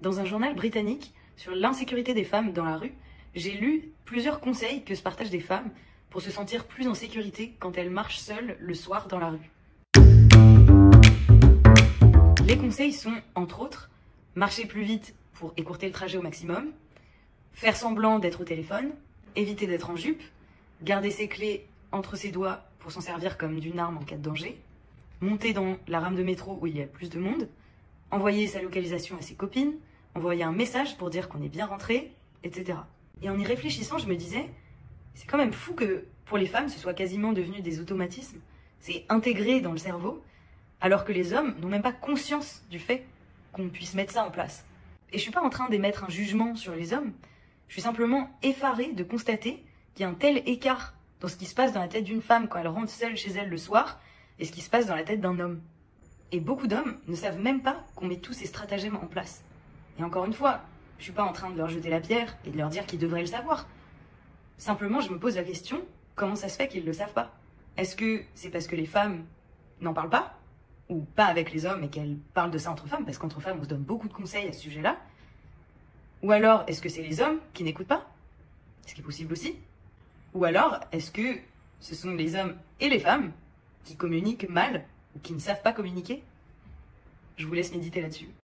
Dans un journal britannique sur l'insécurité des femmes dans la rue, j'ai lu plusieurs conseils que se partagent des femmes pour se sentir plus en sécurité quand elles marchent seules le soir dans la rue. Les conseils sont, entre autres, marcher plus vite pour écourter le trajet au maximum, faire semblant d'être au téléphone, éviter d'être en jupe, garder ses clés entre ses doigts pour s'en servir comme d'une arme en cas de danger, monter dans la rame de métro où il y a plus de monde, envoyer sa localisation à ses copines, envoyer un message pour dire qu'on est bien rentré, etc. Et en y réfléchissant, je me disais, c'est quand même fou que pour les femmes, ce soit quasiment devenu des automatismes. C'est intégré dans le cerveau, alors que les hommes n'ont même pas conscience du fait qu'on puisse mettre ça en place. Et je suis pas en train d'émettre un jugement sur les hommes, je suis simplement effarée de constater qu'il y a un tel écart dans ce qui se passe dans la tête d'une femme quand elle rentre seule chez elle le soir et ce qui se passe dans la tête d'un homme. Et beaucoup d'hommes ne savent même pas qu'on met tous ces stratagèmes en place. Et encore une fois, je suis pas en train de leur jeter la pierre et de leur dire qu'ils devraient le savoir. Simplement, je me pose la question, comment ça se fait qu'ils le savent pas? Est-ce que c'est parce que les femmes n'en parlent pas? Ou pas avec les hommes et qu'elles parlent de ça entre femmes? Parce qu'entre femmes, on se donne beaucoup de conseils à ce sujet-là. Ou alors, est-ce que c'est les hommes qui n'écoutent pas? Ce qui est possible aussi. Ou alors, est-ce que ce sont les hommes et les femmes qui communiquent mal ou qui ne savent pas communiquer? Je vous laisse méditer là-dessus.